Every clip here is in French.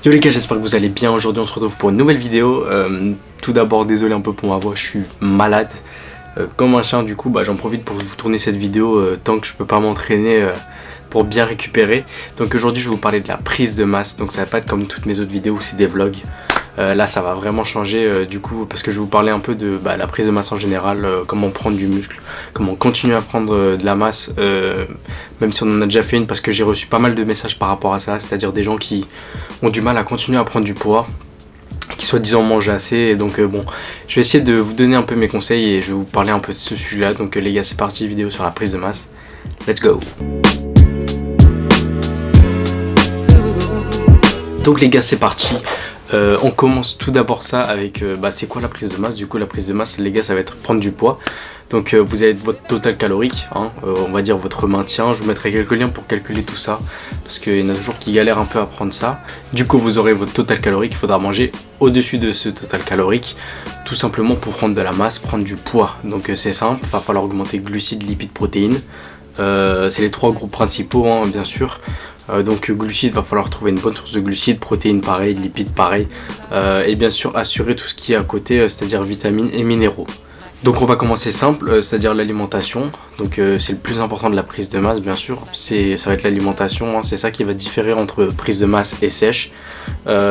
Yo les gars, j'espère que vous allez bien. Aujourd'hui on se retrouve pour une nouvelle vidéo. Tout d'abord désolé un peu pour ma voix, je suis malade comme un chien. Du coup j'en profite pour vous tourner cette vidéo tant que je peux pas m'entraîner pour bien récupérer. Donc aujourd'hui je vais vous parler de la prise de masse. Donc ça va pas être comme toutes mes autres vidéos où c'est des vlogs. Là ça va vraiment changer du coup, parce que je vais vous parler un peu de la prise de masse en général, comment prendre du muscle, comment continuer à prendre de la masse, même si on en a déjà fait une, parce que j'ai reçu pas mal de messages par rapport à ça, c'est-à-dire des gens qui ont du mal à continuer à prendre du poids, qui soi-disant mangent assez. Et donc bon, je vais essayer de vous donner un peu mes conseils et je vais vous parler un peu de ce sujet là. Donc les gars, c'est parti, vidéo sur la prise de masse, let's go. Donc les gars, c'est parti. On commence tout d'abord ça avec c'est quoi la prise de masse. Du coup la prise de masse les gars, ça va être prendre du poids. Donc vous avez votre total calorique, on va dire votre maintien. Je vous mettrai quelques liens pour calculer tout ça, parce qu'il y en a toujours qui galèrent un peu à prendre ça. Du coup vous aurez votre total calorique, il faudra manger au-dessus de ce total calorique, tout simplement pour prendre de la masse, prendre du poids. Donc c'est simple, il va falloir augmenter glucides, lipides, protéines. C'est les trois groupes principaux bien sûr. Donc glucides, va falloir trouver une bonne source de glucides, protéines pareil, lipides pareil, et bien sûr assurer tout ce qui est à côté, c'est-à-dire vitamines et minéraux. Donc on va commencer simple, c'est-à-dire l'alimentation. Donc c'est le plus important de la prise de masse bien sûr, ça va être l'alimentation, c'est ça qui va différer entre prise de masse et sèche.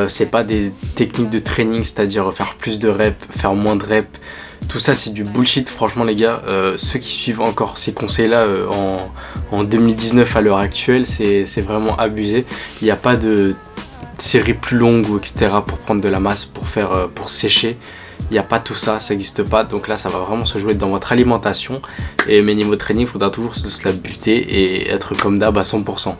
C'est pas des techniques de training, c'est-à-dire faire plus de reps, faire moins de reps. Tout ça c'est du bullshit franchement les gars. Ceux qui suivent encore ces conseils là en 2019 à l'heure actuelle, c'est vraiment abusé. Il n'y a pas de série plus longue ou etc pour prendre de la masse, pour sécher. Il n'y a pas tout ça, ça n'existe pas. Donc là ça va vraiment se jouer dans votre alimentation. Et mes niveaux de training, il faudra toujours se la buter et être comme d'hab à 100%.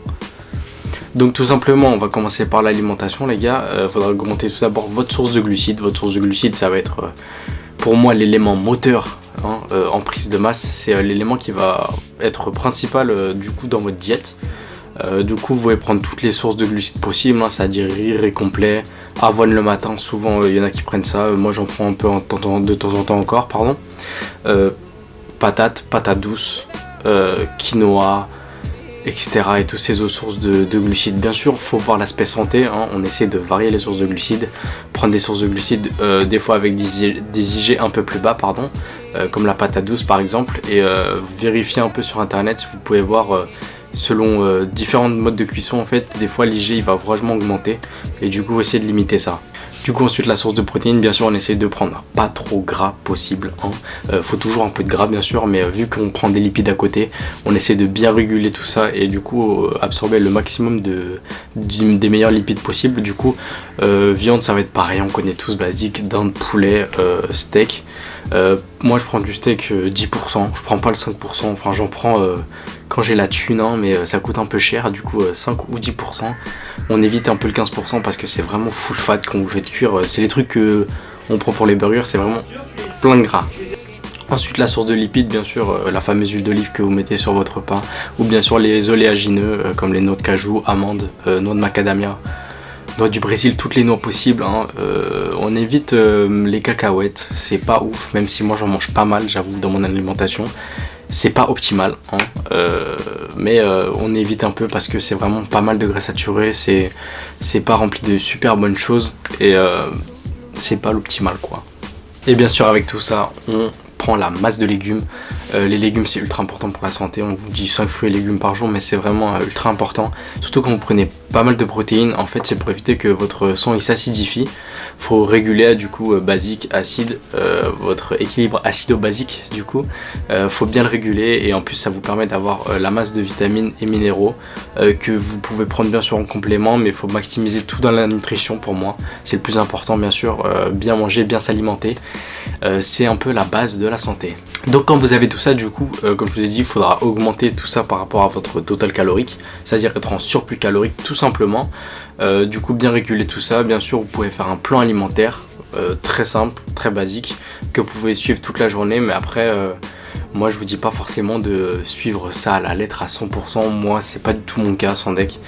Donc tout simplement on va commencer par l'alimentation les gars. Il faudra augmenter tout d'abord votre source de glucides. Votre source de glucides, ça va être pour moi l'élément moteur en prise de masse. C'est l'élément qui va être principal du coup dans votre diète. Du coup vous pouvez prendre toutes les sources de glucides possibles, c'est-à-dire riz, riz complet, avoine le matin, souvent il y en a qui prennent ça, moi j'en prends un peu de temps en temps encore, patates douces, quinoa, etc. et toutes ces autres sources de glucides. Bien sûr, il faut voir l'aspect santé, on essaie de varier les sources de glucides, prendre des sources de glucides des fois avec des IG un peu plus bas, comme la patate douce par exemple, et vérifier un peu sur internet si vous pouvez voir selon différents modes de cuisson en fait, des fois l'IG il va vraiment augmenter et du coup essayer de limiter ça. Du coup ensuite la source de protéines, bien sûr on essaie de prendre pas trop gras possible, faut toujours un peu de gras bien sûr, mais vu qu'on prend des lipides à côté, on essaie de bien réguler tout ça et du coup absorber le maximum des meilleurs lipides possibles. Du coup viande ça va être pareil, on connaît tous basique, dinde, poulet, steak. Moi je prends du steak 10%, je prends pas le 5%, enfin j'en prends quand j'ai la thune, mais ça coûte un peu cher, du coup 5 ou 10%. On évite un peu le 15% parce que c'est vraiment full fat quand vous faites cuire. C'est les trucs que on prend pour les burgers, c'est vraiment plein de gras. Ensuite la source de lipides, bien sûr, la fameuse huile d'olive que vous mettez sur votre pain, ou bien sûr les oléagineux comme les noix de cajou, amandes, noix de macadamia, noix du Brésil, toutes les noix possibles. On évite les cacahuètes, c'est pas ouf, même si moi j'en mange pas mal, j'avoue, dans mon alimentation. C'est pas optimal, mais on évite un peu parce que c'est vraiment pas mal de graisse saturée, c'est pas rempli de super bonnes choses et c'est pas l'optimal quoi. Et bien sûr avec tout ça, on prend la masse de légumes. Les légumes c'est ultra important pour la santé, on vous dit 5 fruits et légumes par jour, mais c'est vraiment ultra important, surtout quand vous prenez pas mal de protéines. En fait c'est pour éviter que votre sang il s'acidifie. Faut réguler du coup basique, acide, votre équilibre acido-basique du coup, faut bien le réguler et en plus ça vous permet d'avoir la masse de vitamines et minéraux que vous pouvez prendre bien sûr en complément, mais il faut maximiser tout dans la nutrition. Pour moi c'est le plus important bien sûr, bien manger, bien s'alimenter, c'est un peu la base de la santé. Donc quand vous avez tout ça du coup, comme je vous ai dit, il faudra augmenter tout ça par rapport à votre total calorique, c'est-à-dire être en surplus calorique tout simplement. Du coup bien réguler tout ça. Bien sûr vous pouvez faire un plan alimentaire très simple, très basique, que vous pouvez suivre toute la journée, mais après moi je vous dis pas forcément de suivre ça à la lettre à 100%, moi c'est pas du tout mon cas sans deck.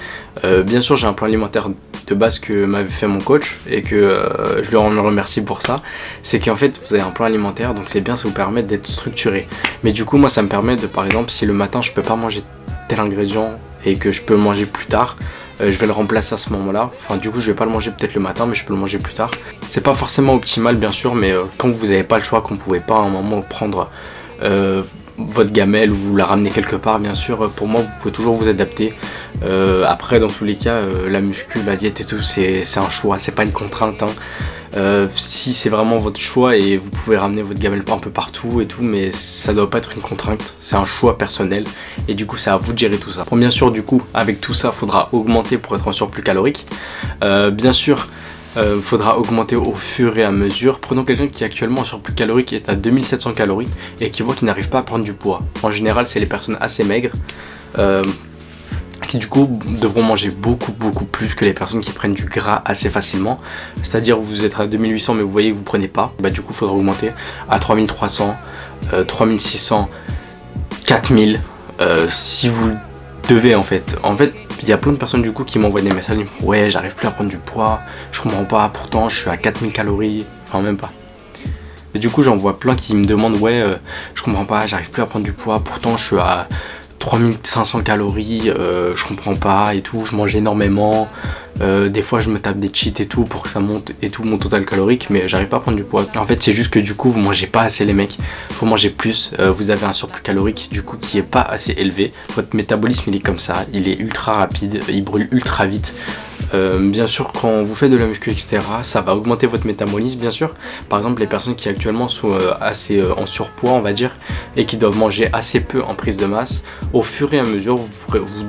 Bien sûr j'ai un plan alimentaire de base que m'avait fait mon coach et que je lui en remercie pour ça. C'est qu'en fait vous avez un plan alimentaire, donc c'est bien, ça vous permet d'être structuré. Mais du coup moi ça me permet de, par exemple, si le matin je peux pas manger tel ingrédient et que je peux manger plus tard, je vais le remplacer à ce moment-là. Enfin du coup je vais pas le manger peut-être le matin, mais je peux le manger plus tard. C'est pas forcément optimal bien sûr, mais quand vous n'avez pas le choix, qu'on ne pouvait pas à un moment prendre votre gamelle ou vous la ramener quelque part, bien sûr, pour moi vous pouvez toujours vous adapter. Après dans tous les cas, la muscu, la diète et tout, c'est un choix, c'est pas une contrainte, hein. Si c'est vraiment votre choix et vous pouvez ramener votre gamelle un peu partout et tout, mais ça doit pas être une contrainte, c'est un choix personnel et du coup c'est à vous de gérer tout ça. Bon, bien sûr du coup avec tout ça faudra augmenter pour être en surplus calorique. Bien sûr faudra augmenter au fur et à mesure. Prenons quelqu'un qui est actuellement en surplus calorique, qui est à 2700 calories et qui voit qu'il n'arrive pas à prendre du poids. En général c'est les personnes assez maigres qui du coup devront manger beaucoup plus que les personnes qui prennent du gras assez facilement. C'est à dire vous êtes à 2800 mais vous voyez que vous prenez pas, bah du coup il faudra augmenter à 3300, 3600, 4000 si vous devez en fait. Il y a plein de personnes du coup qui m'envoient des messages, ils me disent ouais j'arrive plus à prendre du poids, je comprends pas, pourtant je suis à 4000 calories, enfin même pas. Et du coup j'en vois plein qui me demandent ouais je comprends pas, j'arrive plus à prendre du poids, pourtant je suis à 3500 calories, je comprends pas et tout, je mange énormément, des fois je me tape des cheats et tout pour que ça monte et tout mon total calorique, mais j'arrive pas à prendre du poids. En fait c'est juste que du coup vous mangez pas assez les mecs, faut manger plus, vous avez un surplus calorique du coup qui est pas assez élevé, votre métabolisme il est comme ça, il est ultra rapide, il brûle ultra vite. Bien sûr quand vous faites de la muscu etc ça va augmenter votre métabolisme bien sûr. Par exemple les personnes qui actuellement sont assez en surpoids on va dire et qui doivent manger assez peu en prise de masse, au fur et à mesure vous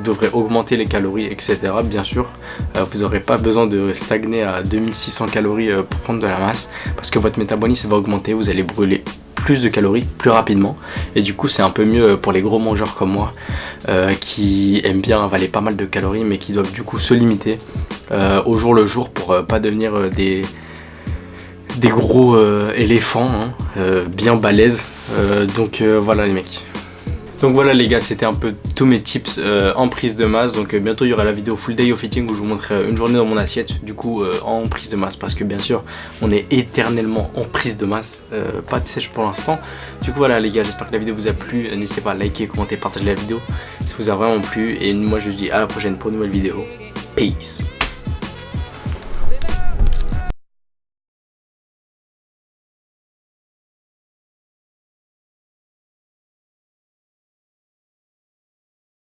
devrez augmenter les calories etc bien sûr. Vous n'aurez pas besoin de stagner à 2600 calories pour prendre de la masse parce que votre métabolisme va augmenter, vous allez brûler plus de calories plus rapidement et du coup c'est un peu mieux pour les gros mangeurs comme moi qui aiment bien avaler pas mal de calories mais qui doivent du coup se limiter au jour le jour pour pas devenir des gros éléphants hein, bien balèzes. Donc voilà les mecs. Donc voilà les gars, c'était un peu tous mes tips en prise de masse. Donc bientôt il y aura la vidéo full day of eating où je vous montrerai une journée dans mon assiette du coup en prise de masse, parce que bien sûr on est éternellement en prise de masse, pas de sèche pour l'instant. Du coup voilà les gars, j'espère que la vidéo vous a plu, n'hésitez pas à liker, commenter, partager la vidéo si vous a vraiment plu, et moi je vous dis à la prochaine pour une nouvelle vidéo. Peace.